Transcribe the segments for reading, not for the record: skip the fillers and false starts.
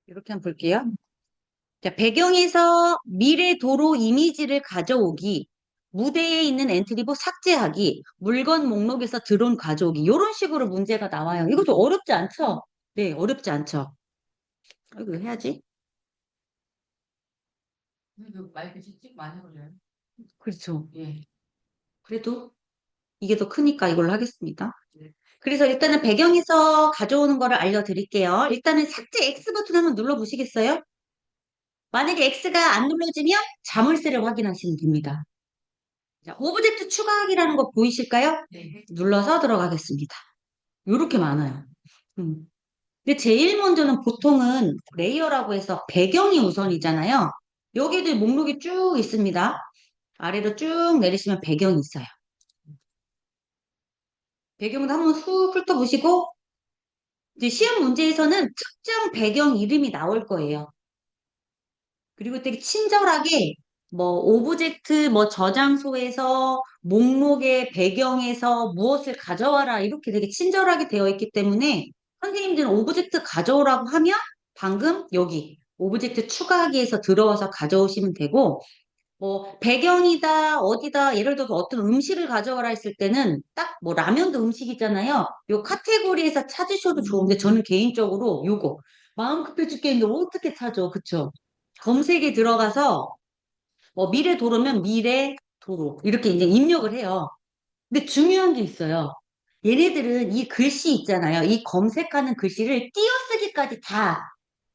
이렇게 한번 볼게요. 자, 배경에서 미래 도로 이미지를 가져오기, 무대에 있는 엔트리부 삭제하기, 물건 목록에서 드론 가져오기, 이런 식으로 문제가 나와요. 이것도 어렵지 않죠? 네, 어렵지 않죠? 이거 해야지. 그래도 마이크 찍찍 많이 걸려요. 그렇죠. 예. 그래도 이게 더 크니까 이걸로 하겠습니다. 네. 그래서 일단은 배경에서 가져오는 거를 알려드릴게요. 일단은 삭제 X 버튼 한번 눌러보시겠어요? 만약에 X가 안 눌러지면 자물쇠를 확인하시면 됩니다. 자, 오브젝트 추가하기라는 거 보이실까요? 네. 눌러서 들어가겠습니다. 이렇게 많아요. 음. 근데 제일 먼저는 보통은 레이어라고 해서 배경이 우선이잖아요. 여기도 목록이 쭉 있습니다. 아래로 쭉 내리시면 배경이 있어요. 배경을 한번 쑥 훑어보시고 이제 시험 문제에서는 특정 배경 이름이 나올 거예요. 그리고 되게 친절하게 뭐 오브젝트 뭐 저장소에서 목록의 배경에서 무엇을 가져와라 이렇게 되게 친절하게 되어 있기 때문에 선생님들은 오브젝트 가져오라고 하면 방금 여기 오브젝트 추가하기에서 들어와서 가져오시면 되고 뭐 배경이다 어디다 예를 들어서 어떤 음식을 가져와라 했을 때는 딱 뭐 라면도 음식이잖아요. 요 카테고리에서 찾으셔도 좋은데 저는 개인적으로 요거 마음 급해 죽겠는데 어떻게 찾아 그쵸? 검색에 들어가서 미래 도로면 미래 도로 이렇게 이제 입력을 해요. 근데 중요한 게 있어요. 얘네들은 이 글씨 있잖아요. 이 검색하는 글씨를 띄어쓰기까지 다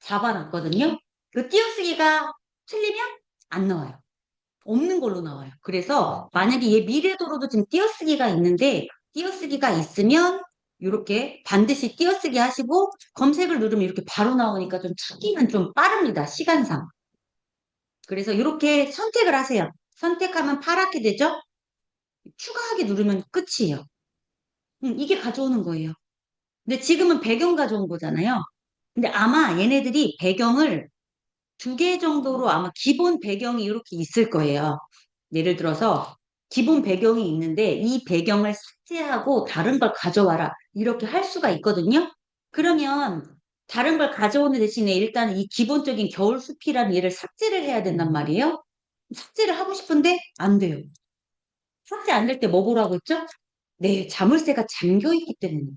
잡아놨거든요. 그 띄어쓰기가 틀리면 안 나와요. 없는 걸로 나와요. 그래서 만약에 얘 미래도로도 지금 띄어쓰기가 있는데 띄어쓰기가 있으면 이렇게 반드시 띄어쓰기 하시고 검색을 누르면 이렇게 바로 나오니까 좀 찾기는 좀 빠릅니다. 시간상. 그래서 이렇게 선택을 하세요. 선택하면 파랗게 되죠? 추가하기 누르면 끝이에요. 이게 가져오는 거예요. 근데 지금은 배경 가져온 거잖아요. 근데 아마 얘네들이 배경을 두 개 정도로 아마 기본 배경이 이렇게 있을 거예요. 예를 들어서 기본 배경이 있는데 이 배경을 삭제하고 다른 걸 가져와라. 이렇게 할 수가 있거든요. 그러면 다른 걸 가져오는 대신에 일단 이 기본적인 겨울숲이라는 얘를 삭제를 해야 된단 말이에요. 삭제를 하고 싶은데 안 돼요. 삭제 안 될 때 뭐 보라고 했죠? 네, 자물쇠가 잠겨 있기 때문에.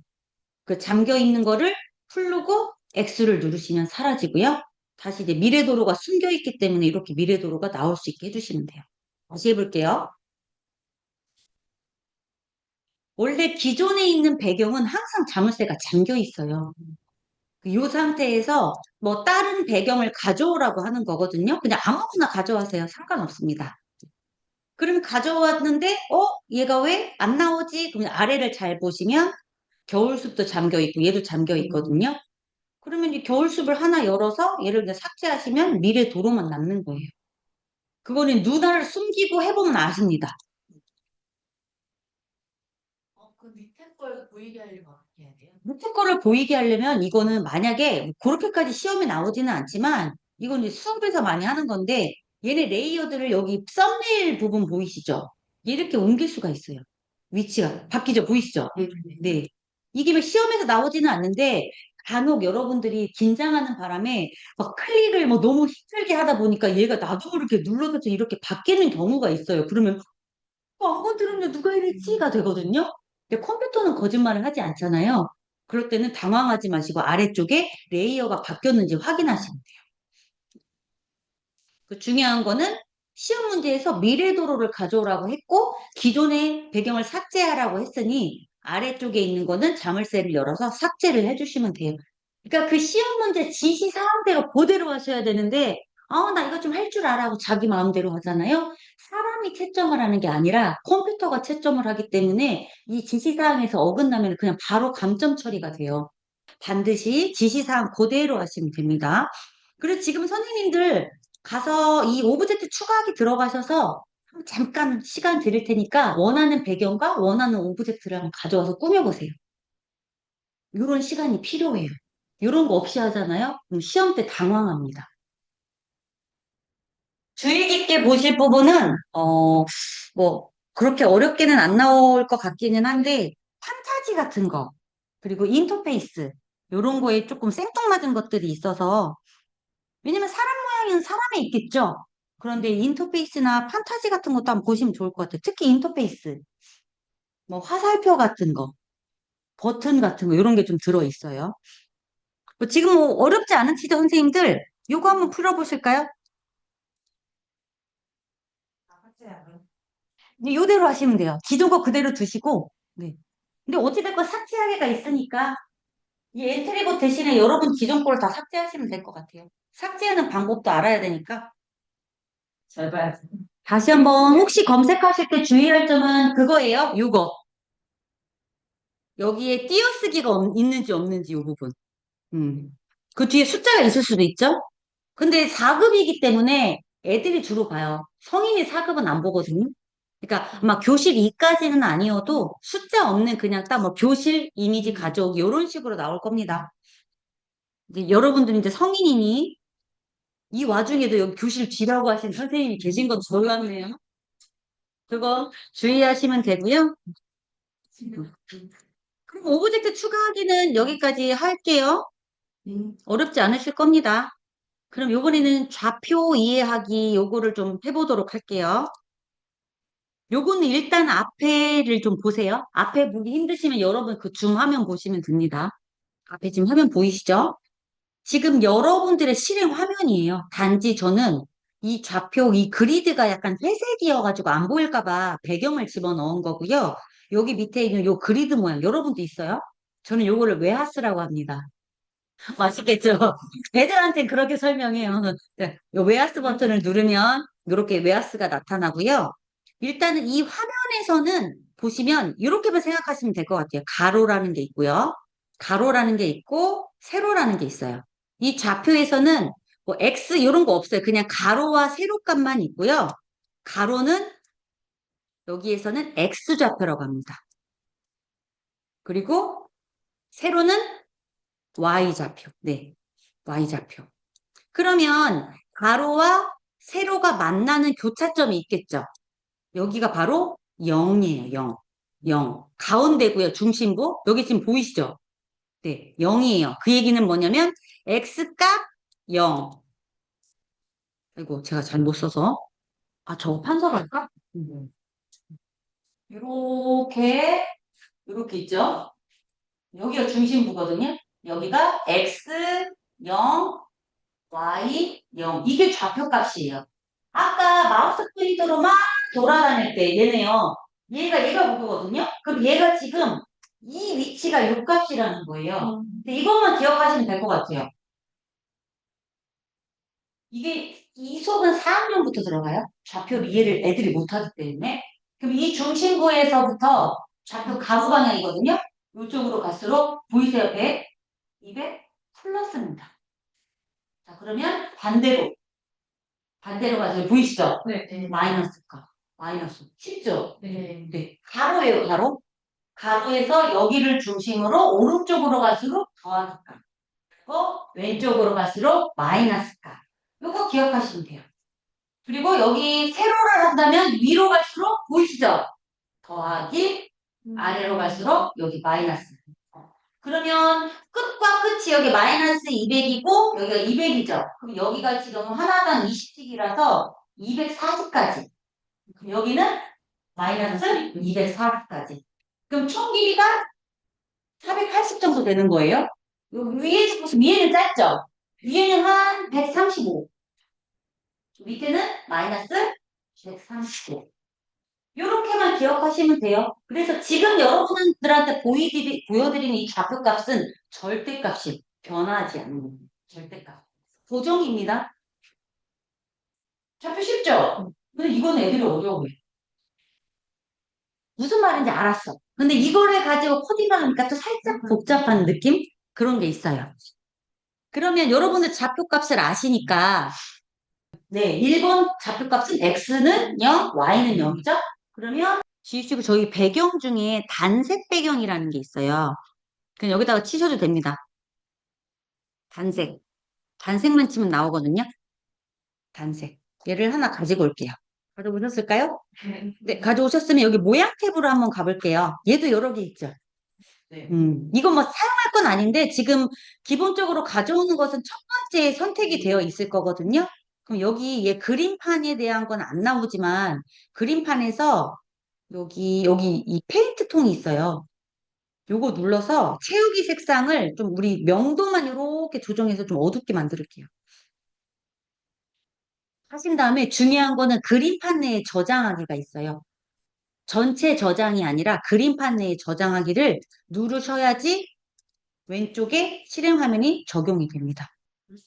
그 잠겨 있는 거를 풀르고 X를 누르시면 사라지고요. 다시 이제 미래도로가 숨겨 있기 때문에 이렇게 미래도로가 나올 수 있게 해주시면 돼요. 다시 해볼게요. 원래 기존에 있는 배경은 항상 자물쇠가 잠겨 있어요. 이 상태에서 뭐 다른 배경을 가져오라고 하는 거거든요. 그냥 아무거나 가져와세요. 상관없습니다. 그러면 가져왔는데, 얘가 왜 안 나오지? 그러면 아래를 잘 보시면 겨울숲도 잠겨 있고 얘도 잠겨 있거든요. 그러면 이 겨울숲을 하나 열어서 얘를 이제 삭제하시면 미래 도로만 남는 거예요. 그거는 누나를 숨기고 해보면 아십니다. 그 밑에 걸 보이게 하려면 어떻게 해야 돼요? 밑에 거를 보이게 하려면 이거는 만약에 그렇게까지 시험에 나오지는 않지만 이건 이제 수업에서 많이 하는 건데 얘네 레이어들을 여기 썸네일 부분 보이시죠? 이렇게 옮길 수가 있어요. 위치가 바뀌죠? 보이시죠? 네. 네. 이게 왜 시험에서 나오지는 않는데 간혹 여러분들이 긴장하는 바람에 막 클릭을 뭐 너무 힘들게 하다 보니까 얘가 나도 모르게 눌러서 이렇게 바뀌는 경우가 있어요. 그러면 안 건드렸는데 누가 이랬지가 되거든요. 근데 컴퓨터는 거짓말을 하지 않잖아요. 그럴 때는 당황하지 마시고 아래쪽에 레이어가 바뀌었는지 확인하시면 돼요. 그 중요한 거는 시험 문제에서 미래도로를 가져오라고 했고 기존의 배경을 삭제하라고 했으니 아래쪽에 있는 거는 자물쇠를 열어서 삭제를 해주시면 돼요. 그러니까 그 시험 문제 지시 사항대로 그대로 하셔야 되는데 나 이거 좀 할 줄 알아 하고 자기 마음대로 하잖아요. 사람이 채점을 하는 게 아니라 컴퓨터가 채점을 하기 때문에 이 지시사항에서 어긋나면 그냥 바로 감점 처리가 돼요. 반드시 지시사항 그대로 하시면 됩니다. 그리고 지금 선생님들 가서 이 오브젝트 추가하기 들어가셔서 잠깐 시간 드릴 테니까 원하는 배경과 원하는 오브젝트를 한번 가져와서 꾸며보세요. 이런 시간이 필요해요. 이런 거 없이 하잖아요? 그럼 시험 때 당황합니다. 주의 깊게 보실 부분은, 뭐, 그렇게 어렵게는 안 나올 것 같기는 한데, 판타지 같은 거, 그리고 인터페이스, 이런 거에 조금 생뚱맞은 것들이 있어서 왜냐면 사람 모양은 사람에 있겠죠? 그런데 인터페이스나 판타지 같은 것도 한번 보시면 좋을 것 같아요. 특히 인터페이스, 뭐 화살표 같은 거, 버튼 같은 거, 이런 게 좀 들어있어요. 뭐 지금 뭐 어렵지 않은 치죠, 선생님들? 요거 한번 풀어보실까요? 네, 요대로 하시면 돼요. 기존 거 그대로 두시고, 네. 근데 어찌됐건 삭제하기가 있으니까, 이 엔트리봇 대신에 여러분 기존 거를 다 삭제하시면 될 것 같아요. 삭제하는 방법도 알아야 되니까. 잘 봐야지. 다시 한번 혹시 검색하실 때 주의할 점은 그거예요. 요거. 여기에 띄어쓰기가 있는지 없는지 요 부분. 음. 그 뒤에 숫자가 있을 수도 있죠? 근데 4급이기 때문에 애들이 주로 봐요. 성인이 4급은 안 보거든요. 그러니까 막 교실 2까지는 아니어도 숫자 없는 그냥 딱 뭐 교실 이미지 가져오기 이런 식으로 나올 겁니다. 이제 여러분들이 이제 성인이니 이 와중에도 여기 교실 G라고 하신 선생님이 계신 건 몰랐네요. 그거 주의하시면 되고요. 그럼 오브젝트 추가하기는 여기까지 할게요. 어렵지 않으실 겁니다. 그럼 요번에는 좌표 이해하기 요거를 좀 해보도록 할게요. 요거는 일단 앞에를 좀 보세요. 앞에 보기 힘드시면 여러분 그 줌 화면 보시면 됩니다. 앞에 지금 화면 보이시죠? 지금 여러분들의 실행 화면이에요. 단지 저는 이 좌표, 이 그리드가 약간 회색이어가지고 안 보일까봐 배경을 집어넣은 거고요. 여기 밑에 있는 요 그리드 모양, 여러분도 있어요? 저는 요거를 웨하스라고 합니다. 맛있겠죠? 애들한테 그렇게 설명해요. 네, 요 웨하스 버튼을 누르면 이렇게 웨하스가 나타나고요. 일단은 이 화면에서는 보시면 이렇게만 생각하시면 될 것 같아요. 가로라는 게 있고요. 가로라는 게 있고 세로라는 게 있어요. 이 좌표에서는 뭐 X 이런 거 없어요. 그냥 가로와 세로값만 있고요. 가로는 여기에서는 X 좌표라고 합니다. 그리고 세로는 Y 좌표. 네, Y 좌표. 그러면 가로와 세로가 만나는 교차점이 있겠죠. 여기가 바로 0이에요. 0. 0. 가운데고요. 중심부. 여기 지금 보이시죠? 네, 0이에요. 그 얘기는 뭐냐면 x값 0. 아이고, 제가 잘못 써서. 아, 저거 판서할까? 이렇게 이렇게 있죠? 여기가 중심부거든요. 여기가 x 0, y 0. 이게 좌표값이에요. 아까 마우스 포인터로 막 돌아다닐 때 얘네요. 얘가 무거거든요. 그럼 얘가 지금 이 위치가 요 값이라는 거예요. 근데 이것만 기억하시면 될 것 같아요. 이게 이 수업은 4학년부터 들어가요. 좌표 이해를 애들이 못하기 때문에. 그럼 이 중심부에서부터 좌표 가부 방향이거든요. 이쪽으로 갈수록 보이세요? 100, 200 플러스입니다. 자, 그러면 반대로 가서 보이시죠? 네. 네. 마이너스가 마이너스 쉽죠? 네. 네. 가로예요, 가로. 가로에서 여기를 중심으로 오른쪽으로 갈수록 더하기가. 그리고 왼쪽으로 갈수록 마이너스가. 요거 기억하시면 돼요. 그리고 여기 세로를 한다면 위로 갈수록 보이시죠? 더하기 아래로 갈수록 여기 마이너스. 그러면 끝과 끝이 여기 마이너스 200이고 여기가 200이죠. 그럼 여기가 지금 하나당 20틱이라서 240까지. 여기는 마이너스 240까지. 그럼 총 길이가 480 정도 되는 거예요. 위에 보시면 위에는 짧죠? 위에는 한 135. 밑에는 마이너스 135. 이렇게만 기억하시면 돼요. 그래서 지금 여러분들한테 보여드리는 이 좌표값은 절대값이 변하지 않는 절대값. 고정입니다. 좌표 쉽죠? 근데 이건 애들이 어려워요. 무슨 말인지 알았어. 근데 이거를 가지고 코딩을 하니까 또 살짝 복잡한 느낌? 그런 게 있어요. 그러면 여러분들 좌표값을 아시니까 네, 1번 좌표값은 x는 0, y는 0이죠? 그러면 주입식으로 저희 배경 중에 단색 배경이라는 게 있어요. 그냥 여기다가 치셔도 됩니다. 단색. 단색만 치면 나오거든요. 단색. 얘를 하나 가지고 올게요. 가져오셨을까요? 네, 가져오셨으면 여기 모양 탭으로 한번 가볼게요. 얘도 여러 개 있죠. 네. 이건 뭐 사용할 건 아닌데 지금 기본적으로 가져오는 것은 첫 번째 선택이 되어 있을 거거든요. 그럼 여기 얘 그림판에 대한 건 안 나오지만 그림판에서 여기 이 페인트 통이 있어요. 요거 눌러서 채우기 색상을 좀 우리 명도만 이렇게 조정해서 좀 어둡게 만들게요. 하신 다음에 중요한 거는 그림판 내에 저장하기가 있어요. 전체 저장이 아니라 그림판 내에 저장하기를 누르셔야지 왼쪽에 실행 화면이 적용이 됩니다.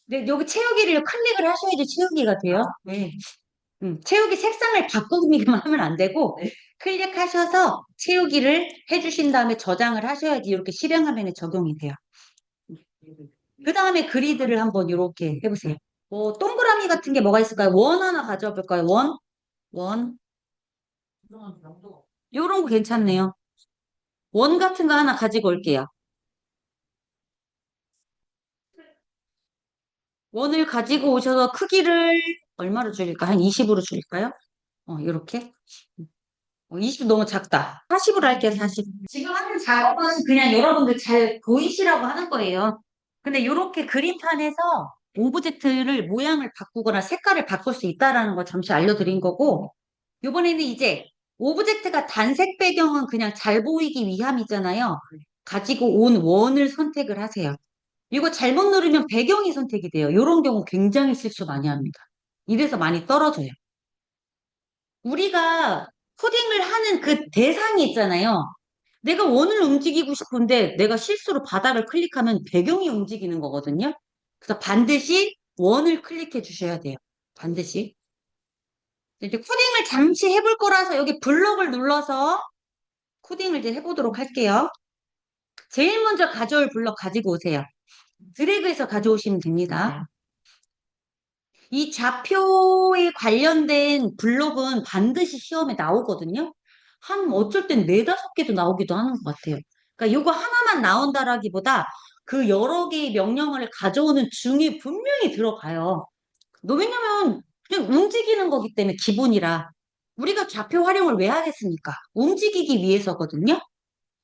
네, 여기 채우기를 클릭을 하셔야지 채우기가 돼요. 네. 채우기 색상을 바꾸기만 하면 안 되고 네. 클릭하셔서 채우기를 해주신 다음에 저장을 하셔야지 이렇게 실행 화면에 적용이 돼요. 그 다음에 그리드를 한번 이렇게 해보세요. 뭐 동그라미 같은 게 뭐가 있을까요? 원 하나 가져와 볼까요? 원. 그동안 명도 요런 거 괜찮네요. 원 같은 거 하나 가지고 올게요. 원을 가지고 오셔서 크기를 얼마로 줄일까? 한 20으로 줄일까요? 이렇게. 20 너무 작다. 40으로 할게요, 40. 지금 하는 작업은 그냥 여러분들 잘 보이시라고 하는 거예요. 근데 이렇게 그림판에서 오브젝트를 모양을 바꾸거나 색깔을 바꿀 수 있다라는 거 잠시 알려드린 거고, 이번에는 이제 오브젝트가 단색 배경은 그냥 잘 보이기 위함이잖아요. 가지고 온 원을 선택을 하세요. 이거 잘못 누르면 배경이 선택이 돼요. 이런 경우 굉장히 실수 많이 합니다. 이래서 많이 떨어져요. 우리가 코딩을 하는 그 대상이 있잖아요. 내가 원을 움직이고 싶은데 내가 실수로 바닥을 클릭하면 배경이 움직이는 거거든요. 그래서 반드시 원을 클릭해 주셔야 돼요. 반드시. 이제 코딩을 잠시 해볼 거라서 여기 블록을 눌러서 코딩을 이제 해보도록 할게요. 제일 먼저 가져올 블록 가지고 오세요. 드래그해서 가져오시면 됩니다. 이 좌표에 관련된 블록은 반드시 시험에 나오거든요. 한 어쩔 땐 네다섯 개도 나오기도 하는 것 같아요. 그러니까 이거 하나만 나온다라기보다 그 여러 개의 명령어를 가져오는 중이 분명히 들어가요. 왜냐면 그냥 움직이는 거기 때문에 기본이라. 우리가 좌표 활용을 왜 하겠습니까? 움직이기 위해서거든요.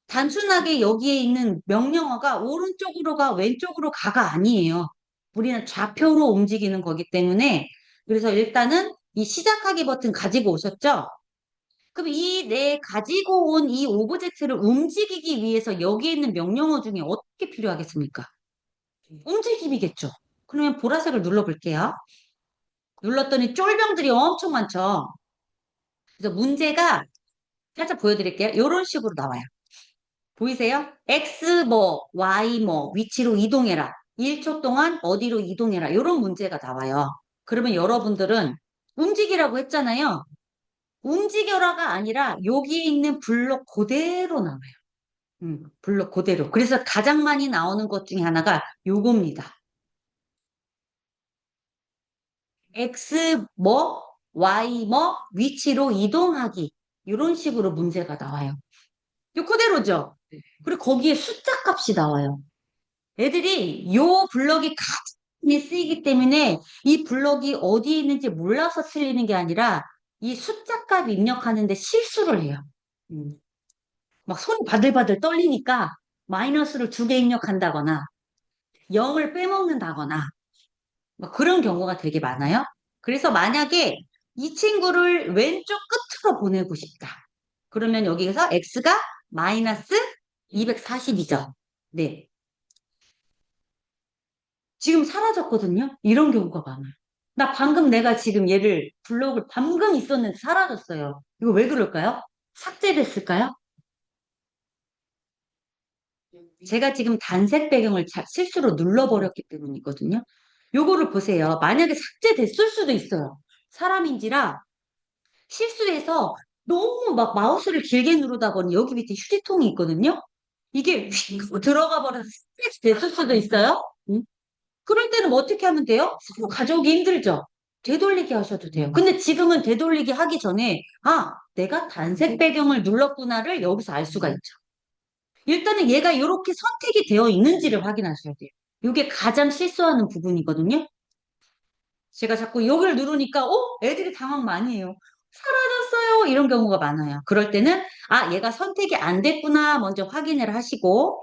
단순하게 여기에 있는 명령어가 오른쪽으로 가, 왼쪽으로 가가 아니에요. 우리는 좌표로 움직이는 거기 때문에 그래서 일단은 이 시작하기 버튼 가지고 오셨죠? 그럼 이 내 가지고 온 이 오브젝트를 움직이기 위해서 여기에 있는 명령어 중에 어떻게 필요하겠습니까? 움직임이겠죠. 그러면 보라색을 눌러볼게요. 눌렀더니 쫄병들이 엄청 많죠. 그래서 문제가 살짝 보여드릴게요. 이런 식으로 나와요. 보이세요? X 뭐, Y 뭐, 위치로 이동해라. 1초 동안 어디로 이동해라. 이런 문제가 나와요. 그러면 여러분들은 움직이라고 했잖아요. 움직여라가 아니라 여기에 있는 블록 그대로 나와요. 블록 그대로. 그래서 가장 많이 나오는 것 중에 하나가 요겁니다. X 뭐, Y 뭐, 위치로 이동하기. 이런 식으로 문제가 나와요. 요 그대로죠? 네. 그리고 거기에 숫자 값이 나와요. 애들이 요 블럭이 가장 쓰이기 때문에 이 블럭이 어디에 있는지 몰라서 틀리는 게 아니라 이 숫자 값 입력하는데 실수를 해요. 음. 막 손이 바들바들 떨리니까 마이너스를 2개 입력한다거나 0을 빼먹는다거나 막 그런 경우가 되게 많아요. 그래서 만약에 이 친구를 왼쪽 끝으로 보내고 싶다. 그러면 여기에서 x가 마이너스 240이죠. 네. 지금 사라졌거든요. 이런 경우가 많아요. 나 방금 내가 지금 얘를 블록을 방금 있었는데 사라졌어요. 이거 왜 그럴까요? 삭제됐을까요? 제가 지금 단색 배경을 실수로 눌러버렸기 때문이거든요. 요거를 보세요. 만약에 삭제됐을 수도 있어요. 사람인지라 실수해서 너무 막 마우스를 길게 누르다 보니 여기 밑에 휴지통이 있거든요. 이게 휙 들어가 버려서 삭제됐을 수도 있어요. 응? 그럴 때는 뭐 어떻게 하면 돼요? 새로 가져오기 힘들죠? 되돌리기 하셔도 돼요. 근데 지금은 되돌리기 하기 전에, 아, 내가 단색 배경을 눌렀구나를 여기서 알 수가 있죠. 일단은 얘가 이렇게 선택이 되어 있는지를 확인하셔야 돼요. 이게 가장 실수하는 부분이거든요. 제가 자꾸 여기를 누르니까, 애들이 당황 많이 해요. 나왔어요. 이런 경우가 많아요. 그럴 때는, 아, 얘가 선택이 안 됐구나. 먼저 확인을 하시고,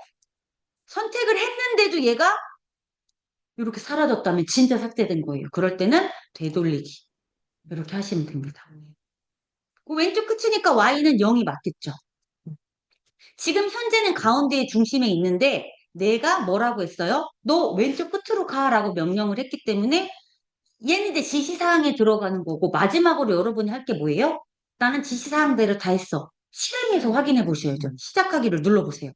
선택을 했는데도 얘가 이렇게 사라졌다면 진짜 삭제된 거예요. 그럴 때는 되돌리기. 이렇게 하시면 됩니다. 그 왼쪽 끝이니까 Y는 0이 맞겠죠. 지금 현재는 가운데의 중심에 있는데 내가 뭐라고 했어요? 너 왼쪽 끝으로 가라고 명령을 했기 때문에 얘는 이제 지시사항에 들어가는 거고 마지막으로 여러분이 할 게 뭐예요? 나는 지시사항대로 다 했어. 실행해서 확인해 보셔야죠. 시작하기를 눌러보세요.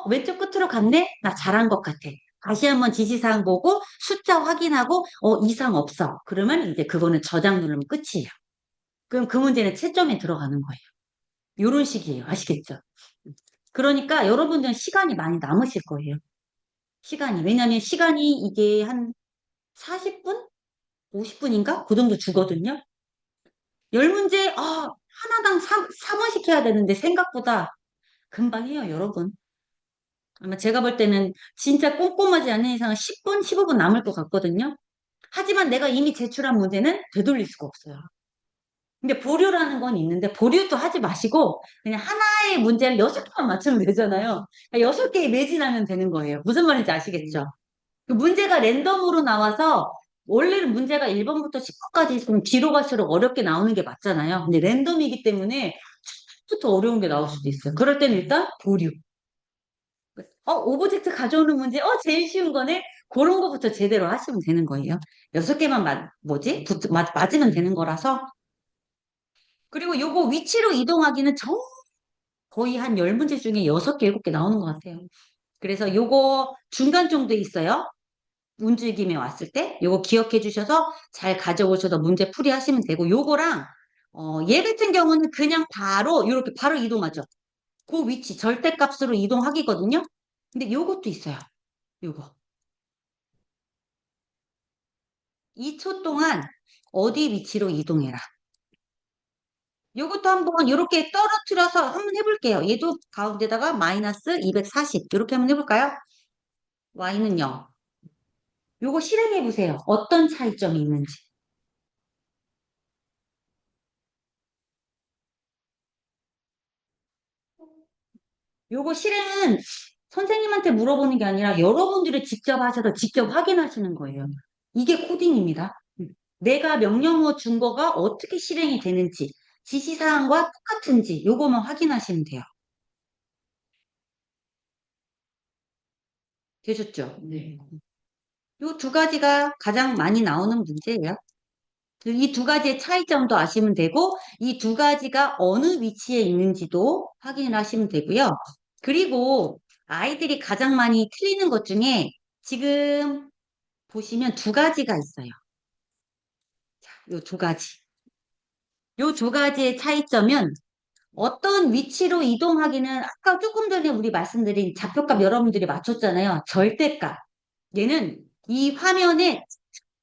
왼쪽 끝으로 갔네? 나 잘한 것 같아. 다시 한번 지시사항 보고 숫자 확인하고 이상 없어. 그러면 이제 그거는 저장 누르면 끝이에요. 그럼 그 문제는 채점에 들어가는 거예요. 요런 식이에요. 아시겠죠? 그러니까 여러분들은 시간이 많이 남으실 거예요. 시간이. 왜냐면 시간이 이게 한 40분? 50분인가? 그 정도 주거든요. 10문제, 하나당 3원씩 해야 되는데 생각보다 금방 해요, 여러분. 아마 제가 볼 때는 진짜 꼼꼼하지 않는 이상은 10분, 15분 남을 것 같거든요. 하지만 내가 이미 제출한 문제는 되돌릴 수가 없어요. 근데 보류라는 건 있는데 보류도 하지 마시고 그냥 하나의 문제를 6개만 맞추면 되잖아요. 6개에 매진하면 되는 거예요. 무슨 말인지 아시겠죠? 그 문제가 랜덤으로 나와서 원래는 문제가 1번부터 10번까지 있으면 뒤로 갈수록 어렵게 나오는 게 맞잖아요. 근데 랜덤이기 때문에 처음부터 어려운 게 나올 수도 있어요. 그럴 때는 일단 보류. 오브젝트 가져오는 문제, 제일 쉬운 거네? 그런 거부터 제대로 하시면 되는 거예요. 6개만 맞으면 되는 거라서. 그리고 요거 위치로 이동하기는 거의 한 10문제 중에 6개, 7개 나오는 것 같아요. 그래서 요거 중간 정도에 있어요. 움직임에 왔을 때 요거 기억해 주셔서 잘 가져오셔서 문제 풀이 하시면 되고 요거랑 얘 같은 경우는 그냥 바로 이렇게 바로 이동하죠. 그 위치 절대값으로 이동하기거든요. 근데 요것도 있어요. 요거 2초 동안 어디 위치로 이동해라. 요것도 한번 이렇게 떨어뜨려서 한번 해볼게요. 얘도 가운데다가 마이너스 240 이렇게 한번 해볼까요? Y는 0. 요거 실행해 보세요. 어떤 차이점이 있는지. 요거 실행은 선생님한테 물어보는 게 아니라 여러분들이 직접 하셔서 직접 확인하시는 거예요. 이게 코딩입니다. 내가 명령어 준 거가 어떻게 실행이 되는지, 지시사항과 똑같은지 요거만 확인하시면 돼요. 되셨죠? 네. 요 두 가지가 가장 많이 나오는 문제예요. 이 두 가지의 차이점도 아시면 되고, 이 두 가지가 어느 위치에 있는지도 확인을 하시면 되고요. 그리고 아이들이 가장 많이 틀리는 것 중에 지금 보시면 두 가지가 있어요. 요 두 가지. 요 두 가지의 차이점은 어떤 위치로 이동하기는 아까 조금 전에 우리 말씀드린 좌표값 여러분들이 맞췄잖아요. 절대값. 얘는 이 화면에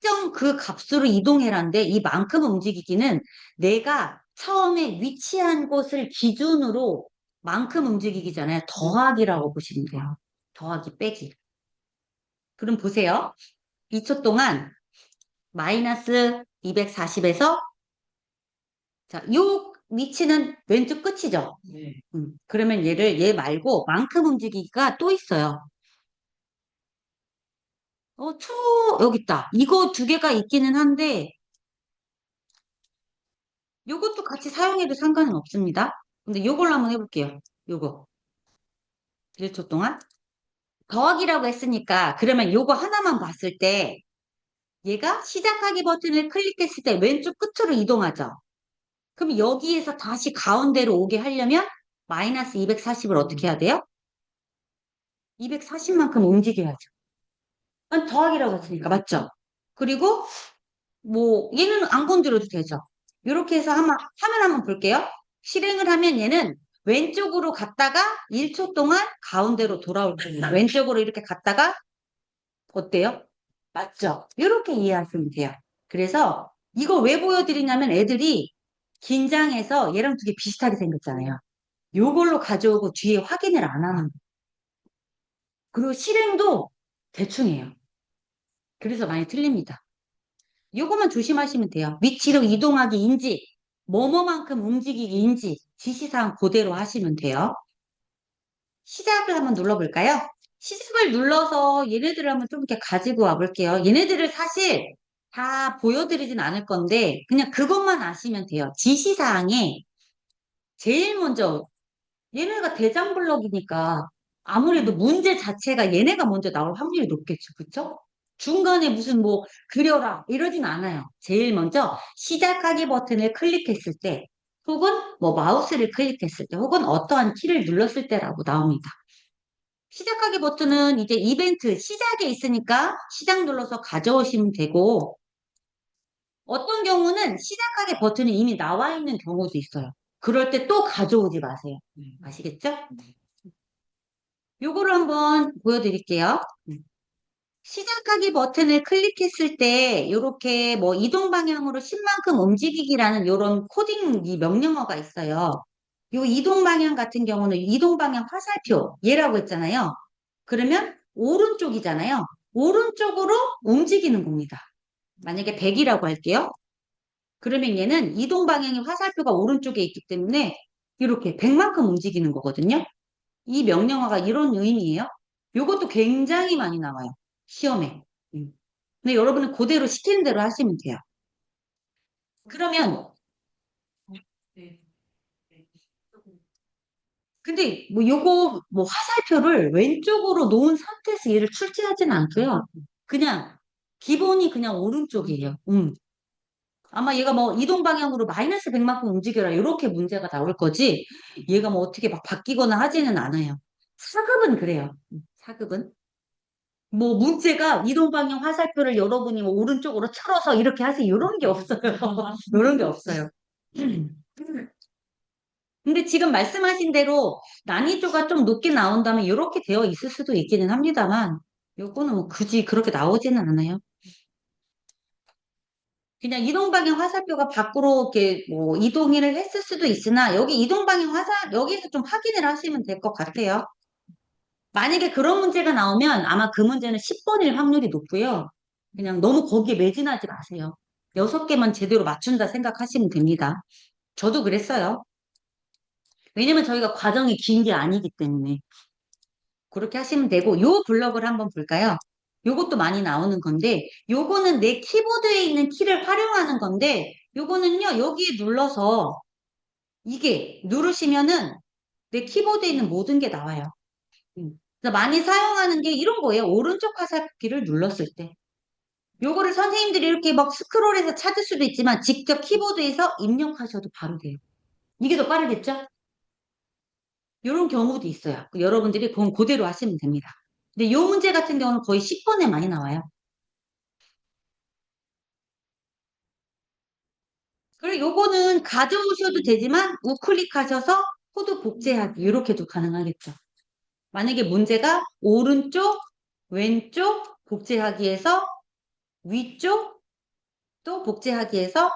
특정 그 값으로 이동해라는데 이만큼 움직이기는 내가 처음에 위치한 곳을 기준으로 만큼 움직이기잖아요. 더하기라고 보시면 돼요. 더하기 빼기. 그럼 보세요. 2초 동안 마이너스 240에서 자, 요 위치는 왼쪽 끝이죠. 네. 그러면 얘 말고 만큼 움직이기가 또 있어요. 여기 있다. 이거 두 개가 있기는 한데 요것도 같이 사용해도 상관은 없습니다. 근데 요걸로 한번 해볼게요. 요거. 1초 동안. 더하기라고 했으니까 그러면 요거 하나만 봤을 때 얘가 시작하기 버튼을 클릭했을 때 왼쪽 끝으로 이동하죠. 그럼 여기에서 다시 가운데로 오게 하려면 마이너스 240을 어떻게 해야 돼요? 240만큼 움직여야죠. 더하기라고 했으니까 맞죠? 그리고 뭐 얘는 안 건드려도 되죠. 이렇게 해서 화면 한번 볼게요. 실행을 하면 얘는 왼쪽으로 갔다가 1초 동안 가운데로 돌아올 겁니다. 왼쪽으로 이렇게 갔다가 어때요? 맞죠? 이렇게 이해하시면 돼요. 그래서 이거 왜 보여드리냐면 애들이 긴장해서 얘랑 되게 비슷하게 생겼잖아요. 요걸로 가져오고 뒤에 확인을 안 하는 거예요. 그리고 실행도 대충해요. 그래서 많이 틀립니다. 요거만 조심하시면 돼요. 위치로 이동하기 인지. 뭐뭐만큼 움직이기인지 지시사항 그대로 하시면 돼요. 시작을 한번 눌러볼까요? 시작을 눌러서 얘네들을 한번 좀 이렇게 가지고 와볼게요. 얘네들을 사실 다 보여드리진 않을 건데 그냥 그것만 아시면 돼요. 지시사항에 제일 먼저 얘네가 대장 블럭이니까 아무래도 문제 자체가 얘네가 먼저 나올 확률이 높겠죠. 그쵸? 중간에 무슨 뭐 그려라 이러진 않아요. 제일 먼저 시작하기 버튼을 클릭했을 때 혹은 뭐 마우스를 클릭했을 때 혹은 어떠한 키를 눌렀을 때라고 나옵니다. 시작하기 버튼은 이제 이벤트 시작에 있으니까 시작 눌러서 가져오시면 되고 어떤 경우는 시작하기 버튼이 이미 나와 있는 경우도 있어요. 그럴 때 또 가져오지 마세요. 아시겠죠? 요거를 한번 보여드릴게요. 시작하기 버튼을 클릭했을 때 이렇게 뭐 이동 방향으로 10만큼 움직이기라는 이런 코딩 이 명령어가 있어요. 요 이동 방향 같은 경우는 이동 방향 화살표 얘라고 했잖아요. 그러면 오른쪽이잖아요. 오른쪽으로 움직이는 겁니다. 만약에 100이라고 할게요. 그러면 얘는 이동 방향의 화살표가 오른쪽에 있기 때문에 이렇게 100만큼 움직이는 거거든요. 이 명령어가 이런 의미예요. 요것도 굉장히 많이 나와요. 시험에. 음. 근데 여러분은 그대로 시키는 대로 하시면 돼요. 그러면 네. 네. 근데 뭐 요거 뭐 화살표를 왼쪽으로 놓은 상태에서 얘를 출제하지는 않고요. 그냥 기본이 그냥 오른쪽이에요. 아마 얘가 뭐 이동 방향으로 마이너스 100만큼 움직여라 이렇게 문제가 나올 거지 얘가 뭐 어떻게 막 바뀌거나 하지는 않아요. 사급은 그래요. 사급은. 뭐 문제가 이동 방향 화살표를 여러분이 뭐 오른쪽으로 틀어서 이렇게 하세요. 이런 게 없어요. 이런 게 없어요. 근데 지금 말씀하신 대로 난이도가 좀 높게 나온다면 이렇게 되어 있을 수도 있기는 합니다만 요거는 뭐 굳이 그렇게 나오지는 않아요. 그냥 이동 방향 화살표가 밖으로 이렇게 뭐 이동을 했을 수도 있으나 여기 이동 방향 화살 여기서 좀 확인을 하시면 될 것 같아요. 만약에 그런 문제가 나오면 아마 그 문제는 10번일 확률이 높고요. 그냥 너무 거기에 매진하지 마세요. 6개만 제대로 맞춘다 생각하시면 됩니다. 저도 그랬어요. 왜냐면 저희가 과정이 긴 게 아니기 때문에. 그렇게 하시면 되고, 요 블럭을 한번 볼까요? 요것도 많이 나오는 건데, 요거는 내 키보드에 있는 키를 활용하는 건데, 요거는요, 여기에 눌러서, 이게 누르시면은 내 키보드에 있는 모든 게 나와요. 그래서 많이 사용하는 게 이런 거예요. 오른쪽 화살표를 눌렀을 때. 요거를 선생님들이 이렇게 막 스크롤해서 찾을 수도 있지만, 직접 키보드에서 입력하셔도 바로 돼요. 이게 더 빠르겠죠? 이런 경우도 있어요. 여러분들이 그건 그대로 하시면 됩니다. 근데 이 문제 같은 경우는 거의 10번에 많이 나와요. 그리고 요거는 가져오셔도 되지만 우클릭하셔서 코드 복제하기 이렇게도 가능하겠죠. 만약에 문제가 오른쪽, 왼쪽 복제하기에서 위쪽 또 복제하기에서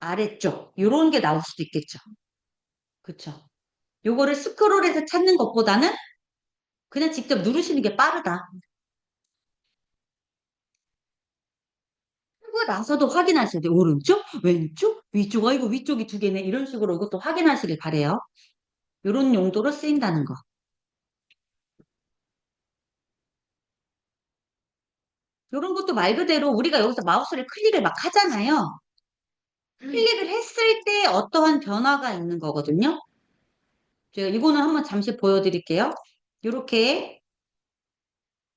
아래쪽 이런 게 나올 수도 있겠죠. 그쵸? 요거를 스크롤해서 찾는 것보다는 그냥 직접 누르시는 게 빠르다. 하고 나서도 확인하셔야 돼요. 오른쪽, 왼쪽, 위쪽. 이거 위쪽이 2개네. 이런 식으로 이것도 확인하시길 바래요. 이런 용도로 쓰인다는 거. 이런 것도 말 그대로 우리가 여기서 마우스를 클릭을 막 하잖아요. 클릭을 했을 때 어떠한 변화가 있는 거거든요. 제가 이거는 한번 잠시 보여드릴게요. 이렇게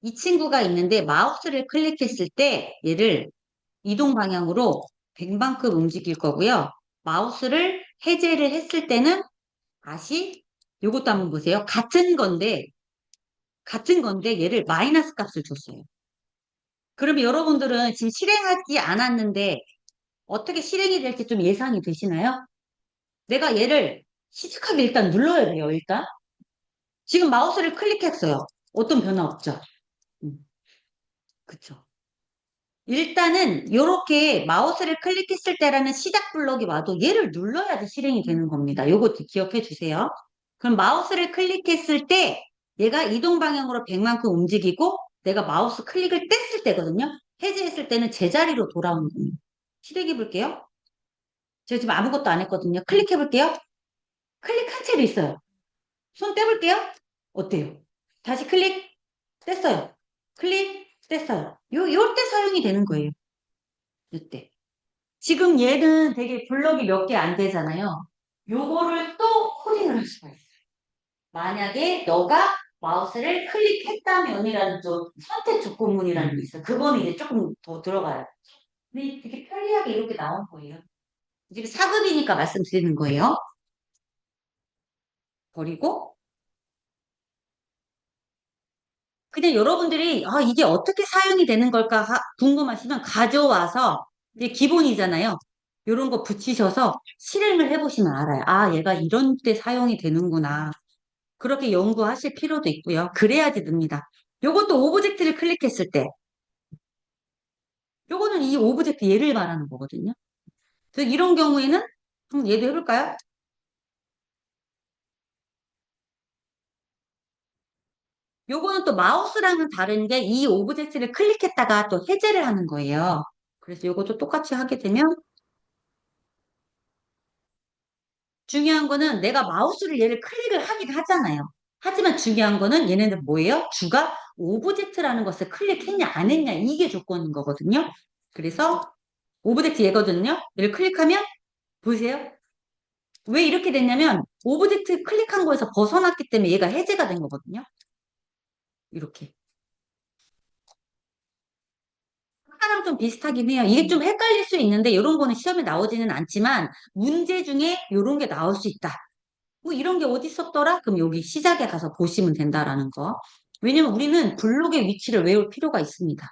이 친구가 있는데 마우스를 클릭했을 때 얘를 이동 방향으로 100만큼 움직일 거고요. 마우스를 해제를 했을 때는 다시 이것도 한번 보세요. 같은 건데 얘를 마이너스 값을 줬어요. 그러면 여러분들은 지금 실행하지 않았는데 어떻게 실행이 될지 좀 예상이 되시나요? 내가 얘를 시작하게 일단 눌러야 돼요, 일단. 지금 마우스를 클릭했어요. 어떤 변화 없죠? 음, 그쵸. 일단은 이렇게 마우스를 클릭했을 때라는 시작 블럭이 와도 얘를 눌러야지 실행이 되는 겁니다. 요것도 기억해 주세요. 그럼 마우스를 클릭했을 때 얘가 이동 방향으로 100만큼 움직이고 내가 마우스 클릭을 뗐을 때거든요. 해제했을 때는 제자리로 돌아오는 겁니다. 실행해 볼게요. 제가 지금 아무것도 안 했거든요. 클릭해 볼게요. 클릭한 채로 있어요. 손 떼볼게요. 어때요? 다시 클릭, 뗐어요. 클릭, 뗐어요. 요 때 사용이 되는 거예요. 요때. 지금 얘는 되게 블럭이 몇 개 안 되잖아요. 요거를 또 코딩을 할 수가 있어요. 만약에 너가 마우스를 클릭했다면이라는 좀 선택 조건문이라는 게 있어요. 그거는 이제 조금 더 들어가요. 근데 되게 편리하게 이렇게 나온 거예요. 지금 4급이니까 말씀드리는 거예요. 버리고 그냥 여러분들이 이게 어떻게 사용이 되는 걸까 궁금하시면 가져와서 이게 기본이잖아요. 이런 거 붙이셔서 실행을 해보시면 알아요. 아, 얘가 이런 때 사용이 되는구나. 그렇게 연구하실 필요도 있고요. 그래야지 늡니다. 요것도 오브젝트를 클릭했을 때 요거는 이 오브젝트 얘를 말하는 거거든요. 그래서 이런 경우에는 한번 얘도 해볼까요? 요거는 또 마우스랑은 다른 게 이 오브젝트를 클릭했다가 또 해제를 하는 거예요. 그래서 요것도 똑같이 하게 되면 중요한 거는 내가 마우스를 얘를 클릭을 하긴 하잖아요. 하지만 중요한 거는 얘네는 뭐예요? 주가 오브젝트라는 것을 클릭했냐 안 했냐 이게 조건인 거거든요. 그래서 오브젝트 얘거든요. 얘를 클릭하면 보세요. 왜 이렇게 됐냐면 오브젝트 클릭한 거에서 벗어났기 때문에 얘가 해제가 된 거거든요. 이렇게. 아까랑 좀 비슷하긴 해요. 이게 좀 헷갈릴 수 있는데 이런 거는 시험에 나오지는 않지만 문제 중에 이런 게 나올 수 있다. 뭐 이런 게 어디 있었더라? 그럼 여기 시작에 가서 보시면 된다라는 거. 왜냐면 우리는 블록의 위치를 외울 필요가 있습니다.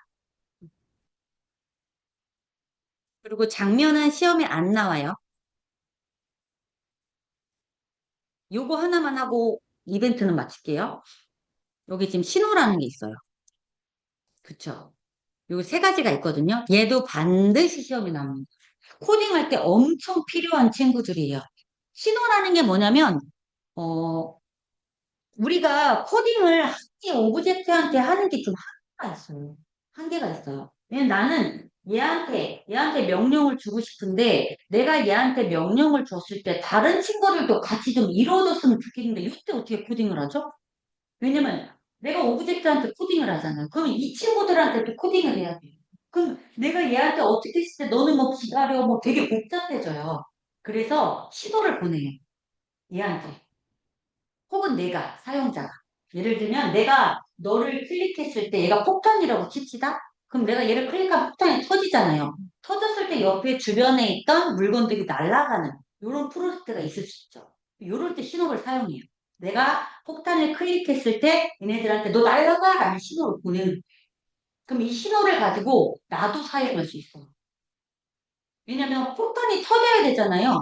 그리고 장면은 시험에 안 나와요. 요거 하나만 하고 이벤트는 마칠게요. 여기 지금 신호라는 게 있어요. 그쵸? 요거 세 가지가 있거든요. 얘도 반드시 시험에 나옵니다. 코딩할 때 엄청 필요한 친구들이에요. 신호라는 게 뭐냐면, 어, 우리가 코딩을 한 개 오브젝트한테 하는 게 좀 한계가 있어요. 한계가 있어요. 왜냐면 나는 얘한테 명령을 주고 싶은데 내가 얘한테 명령을 줬을 때 다른 친구들도 같이 좀 이루어졌으면 좋겠는데 이때 어떻게 코딩을 하죠? 왜냐면 내가 오브젝트한테 코딩을 하잖아요. 그럼 이 친구들한테도 코딩을 해야 돼요. 그럼 내가 얘한테 어떻게 했을 때 너는 뭐 기다려 뭐 되게 복잡해져요. 그래서 시도를 보내요. 얘한테. 혹은 내가 사용자가. 예를 들면 내가 너를 클릭했을 때 얘가 폭탄이라고 칩시다. 그럼 내가 얘를 클릭하면 폭탄이 터지잖아요. 터졌을 때 옆에 주변에 있던 물건들이 날아가는 이런 프로젝트가 있을 수 있죠. 이럴 때 신호를 사용해요. 내가 폭탄을 클릭했을 때 얘네들한테 너 날아가 라는 신호를 보내는 거예요. 그럼 이 신호를 가지고 나도 사용할 수 있어요. 왜냐면 폭탄이 터져야 되잖아요.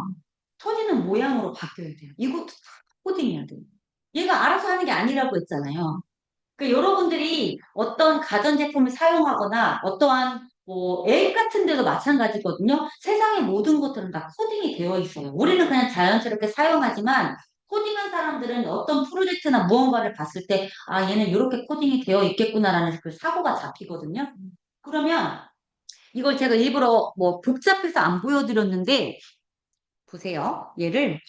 터지는 모양으로 바뀌어야 돼요. 이것도 다 코딩해야 돼요. 얘가 알아서 하는 게 아니라고 했잖아요. 그 여러분들이 어떤 가전제품을 사용하거나 어떠한 뭐 앱 같은 데도 마찬가지거든요. 세상의 모든 것들은 다 코딩이 되어 있어요. 우리는 그냥 자연스럽게 사용하지만 코딩한 사람들은 어떤 프로젝트나 무언가를 봤을 때 아, 얘는 이렇게 코딩이 되어 있겠구나라는 그 사고가 잡히거든요. 그러면 이걸 제가 일부러 뭐 복잡해서 안 보여드렸는데 보세요. 얘를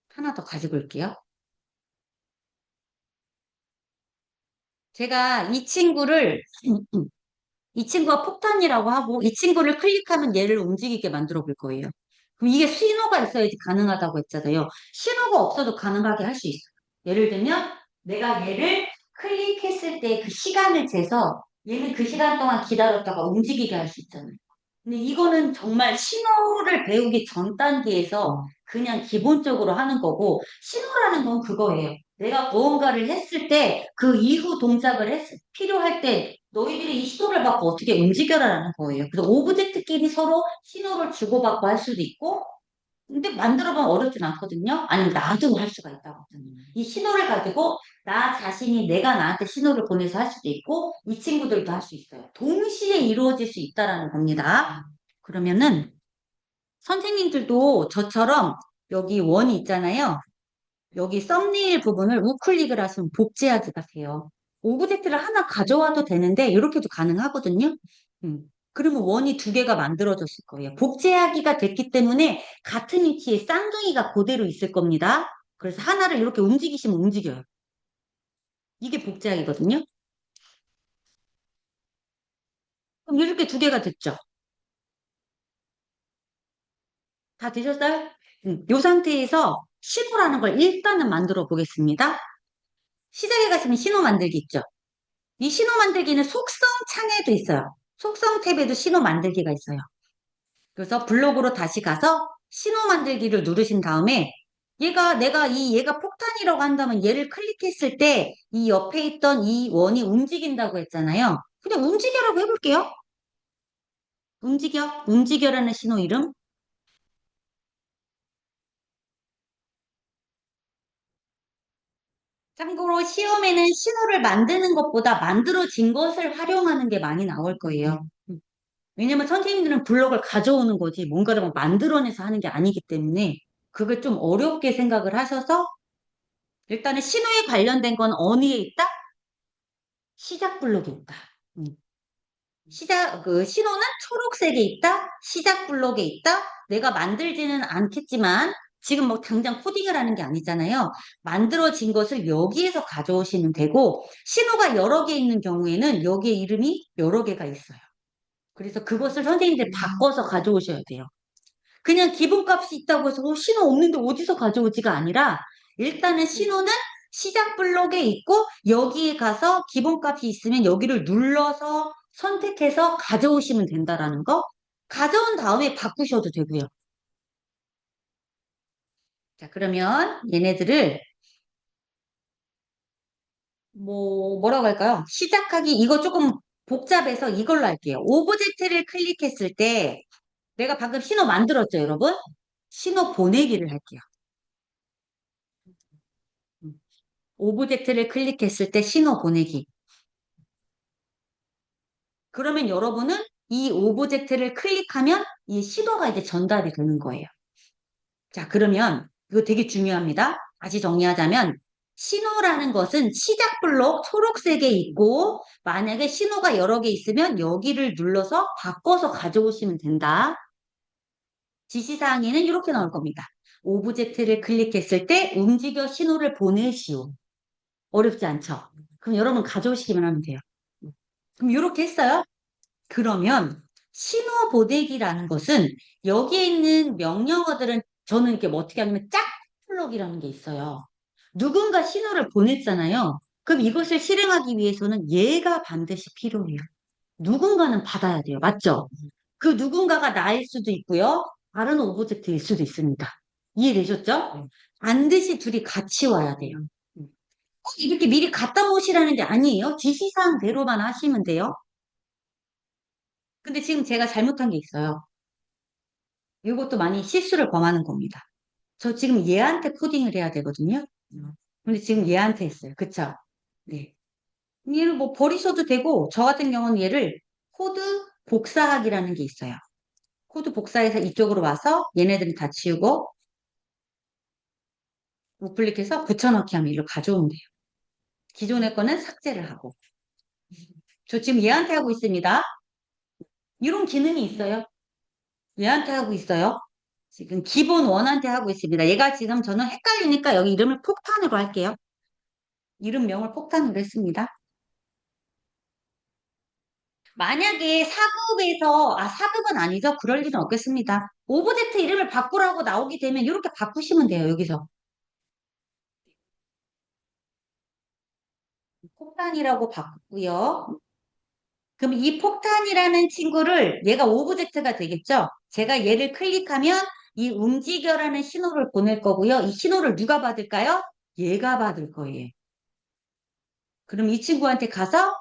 하나 더 가지고 올게요. 제가 이 친구를 이 친구가 폭탄이라고 하고 이 친구를 클릭하면 얘를 움직이게 만들어 볼 거예요. 그럼 이게 신호가 있어야지 가능하다고 했잖아요. 신호가 없어도 가능하게 할 수 있어요. 예를 들면 내가 얘를 클릭했을 때 그 시간을 재서 얘는 그 시간 동안 기다렸다가 움직이게 할 수 있잖아요. 근데 이거는 정말 신호를 배우기 전 단계에서 그냥 기본적으로 하는 거고 신호라는 건 그거예요. 내가 무언가를 했을 때 그 이후 동작을 필요할 때 너희들이 이 신호를 받고 어떻게 움직여라라는 거예요. 그래서 오브젝트끼리 서로 신호를 주고받고 할 수도 있고 근데 만들어보면 어렵진 않거든요. 아니면 나도 할 수가 있다거든요. 이 신호를 가지고 나 자신이 내가 나한테 신호를 보내서 할 수도 있고 이 친구들도 할 수 있어요. 동시에 이루어질 수 있다라는 겁니다. 그러면은 선생님들도 저처럼 여기 원이 있잖아요. 여기 썸네일 부분을 우클릭을 하시면 복제하기가 돼요. 오브젝트를 하나 가져와도 되는데 이렇게도 가능하거든요. 음. 그러면 원이 두 개가 만들어졌을 거예요. 복제하기가 됐기 때문에 같은 위치에 쌍둥이가 그대로 있을 겁니다. 그래서 하나를 이렇게 움직이시면 움직여요. 이게 복제하기거든요. 그럼 이렇게 두 개가 됐죠. 다 되셨어요? 이 상태에서 신호라는 걸 일단은 만들어 보겠습니다. 시작에 가시면 신호 만들기 있죠. 이 신호 만들기는 속성 창에도 있어요. 속성 탭에도 신호 만들기가 있어요. 그래서 블록으로 다시 가서 신호 만들기를 누르신 다음에 얘가 폭탄이라고 한다면 얘를 클릭했을 때 이 옆에 있던 이 원이 움직인다고 했잖아요. 그냥 움직여라고 해볼게요. 움직여라는 신호 이름. 참고로 시험에는 신호를 만드는 것보다 만들어진 것을 활용하는 게 많이 나올 거예요. 왜냐면 선생님들은 블록을 가져오는 거지 뭔가를 막 만들어내서 하는 게 아니기 때문에 그걸 좀 어렵게 생각을 하셔서 일단은 신호에 관련된 건 어디에 있다? 시작 블록에 있다. 음. 신호는 초록색에 있다. 시작 블록에 있다. 내가 만들지는 않겠지만 지금 뭐 당장 코딩을 하는 게 아니잖아요. 만들어진 것을 여기에서 가져오시면 되고 신호가 여러 개 있는 경우에는 여기에 이름이 여러 개가 있어요. 그래서 그것을 선생님들 바꿔서 가져오셔야 돼요. 그냥 기본값이 있다고 해서 신호 없는데 어디서 가져오지가 아니라 일단은 신호는 시작 블록에 있고 여기에 가서 기본값이 있으면 여기를 눌러서 선택해서 가져오시면 된다라는 거. 가져온 다음에 바꾸셔도 되고요. 자, 그러면 얘네들을 뭐라고 할까요? 시작하기 이거 조금 복잡해서 이걸로 할게요. 오브젝트를 클릭했을 때 내가 방금 신호 만들었죠, 여러분? 신호 보내기를 할게요. 오브젝트를 클릭했을 때 신호 보내기. 그러면 여러분은 이 오브젝트를 클릭하면 이 신호가 이제 전달이 되는 거예요. 자, 그러면 이거 되게 중요합니다. 다시 정리하자면 신호라는 것은 시작 블록 초록색에 있고 만약에 신호가 여러 개 있으면 여기를 눌러서 바꿔서 가져오시면 된다. 지시사항에는 이렇게 나올 겁니다. 오브젝트를 클릭했을 때 움직여 신호를 보내시오. 어렵지 않죠? 그럼 여러분 가져오시기만 하면 돼요. 그럼 이렇게 했어요. 그러면 신호 보내기라는 것은 여기에 있는 명령어들은 저는 이렇게 뭐 어떻게 하냐면 짝 블록이라는 게 있어요. 누군가 신호를 보냈잖아요. 그럼 이것을 실행하기 위해서는 얘가 반드시 필요해요. 누군가는 받아야 돼요. 맞죠? 그 누군가가 나일 수도 있고요. 다른 오브젝트일 수도 있습니다. 이해되셨죠? 반드시 둘이 같이 와야 돼요. 꼭 이렇게 미리 갖다 놓으시라는 게 아니에요. 지시사항대로만 하시면 돼요. 근데 지금 제가 잘못한 게 있어요. 이것도 많이 실수를 범하는 겁니다. 저 지금 얘한테 코딩을 해야 되거든요. 근데 지금 얘한테 했어요. 그쵸? 네. 얘를 뭐 버리셔도 되고, 저 같은 경우는 얘를 코드 복사하기라는 게 있어요. 코드 복사해서 이쪽으로 와서 얘네들은 다 지우고, 우클릭해서 붙여넣기 하면 이리로 가져오면 돼요. 기존의 거는 삭제를 하고. 저 지금 얘한테 하고 있습니다. 이런 기능이 있어요. 얘한테 하고 있어요. 지금 기본 원한테 하고 있습니다. 얘가 지금 저는 헷갈리니까 여기 이름을 폭탄으로 할게요. 이름명을 폭탄으로 했습니다. 만약에 4급은 아니죠. 그럴 일은 없겠습니다. 오브젝트 이름을 바꾸라고 나오게 되면 이렇게 바꾸시면 돼요. 여기서. 폭탄이라고 바꾸고요. 그럼 이 폭탄이라는 친구를 얘가 오브젝트가 되겠죠? 제가 얘를 클릭하면 이 움직여라는 신호를 보낼 거고요. 이 신호를 누가 받을까요? 얘가 받을 거예요. 그럼 이 친구한테 가서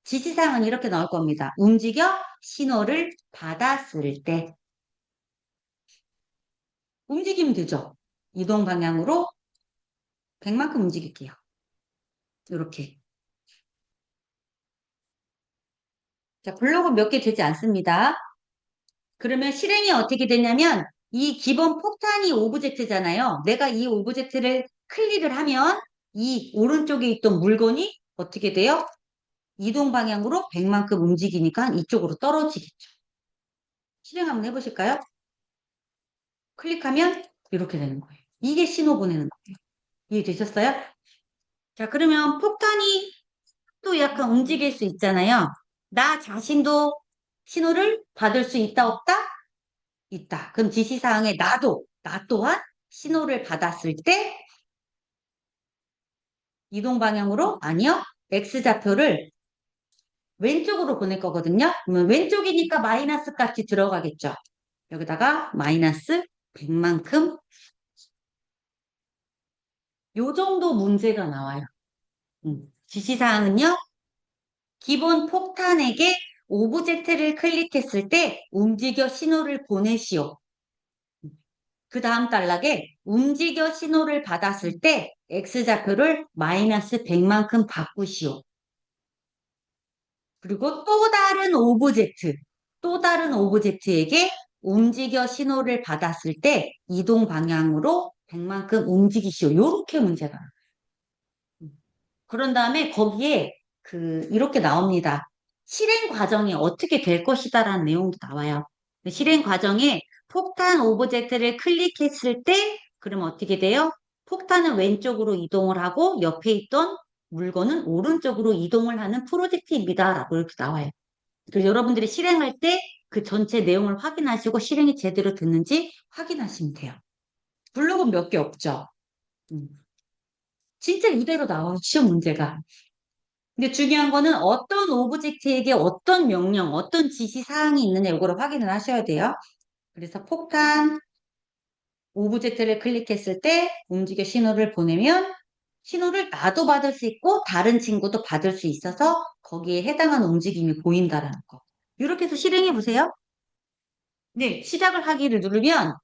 지시사항은 이렇게 나올 겁니다. 움직여 신호를 받았을 때 움직이면 되죠. 이동 방향으로 100만큼 움직일게요. 이렇게. 자, 블록은 몇 개 되지 않습니다. 그러면 실행이 어떻게 되냐면 이 기본 폭탄이 오브젝트잖아요. 내가 이 오브젝트를 클릭을 하면 이 오른쪽에 있던 물건이 어떻게 돼요? 이동 방향으로 100만큼 움직이니까 이쪽으로 떨어지겠죠. 실행 한번 해보실까요? 클릭하면 이렇게 되는 거예요. 이게 신호 보내는 거예요. 이해되셨어요? 자, 그러면 폭탄이 또 약간 움직일 수 있잖아요. 나 자신도 신호를 받을 수 있다, 없다? 있다. 그럼 지시사항에 나 또한 신호를 받았을 때 이동 방향으로? 아니요. X좌표를 왼쪽으로 보낼 거거든요. 그러면 왼쪽이니까 마이너스 값이 들어가겠죠. 여기다가 마이너스 100만큼 요 정도 문제가 나와요. 지시사항은요. 기본 폭탄에게 오브젝트를 클릭했을 때 움직여 신호를 보내시오. 그 다음 단락에 움직여 신호를 받았을 때 X좌표를 마이너스 100만큼 바꾸시오. 그리고 또 다른 오브젝트에게 움직여 신호를 받았을 때 이동 방향으로 100만큼 움직이시오. 요렇게 문제가 나와요. 그런 다음에 거기에 이렇게 나옵니다. 실행 과정이 어떻게 될 것이다라는 내용도 나와요. 실행 과정에 폭탄 오브젝트를 클릭했을 때, 그러면 어떻게 돼요? 폭탄은 왼쪽으로 이동을 하고 옆에 있던 물건은 오른쪽으로 이동을 하는 프로젝트입니다. 라고 이렇게 나와요. 그래서 여러분들이 실행할 때 그 전체 내용을 확인하시고 실행이 제대로 됐는지 확인하시면 돼요. 블록은 몇 개 없죠? 음. 진짜 이대로 나와요. 시험 문제가. 근데 중요한 거는 어떤 오브젝트에게 어떤 명령, 어떤 지시 사항이 있느냐 이거를 확인을 하셔야 돼요. 그래서 폭탄 오브젝트를 클릭했을 때 움직여 신호를 보내면 신호를 나도 받을 수 있고 다른 친구도 받을 수 있어서 거기에 해당하는 움직임이 보인다라는 거. 이렇게 해서 실행해 보세요. 네, 시작을 하기를 누르면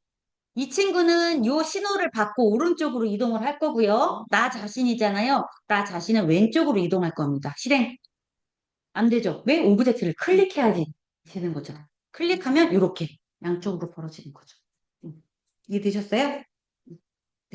이 친구는 요 신호를 받고 오른쪽으로 이동을 할 거고요. 나 자신이잖아요. 나 자신은 왼쪽으로 이동할 겁니다. 실행. 안 되죠. 왜? 오브젝트를 클릭해야지 되는 거죠. 클릭하면 이렇게 양쪽으로 벌어지는 거죠. 이해되셨어요?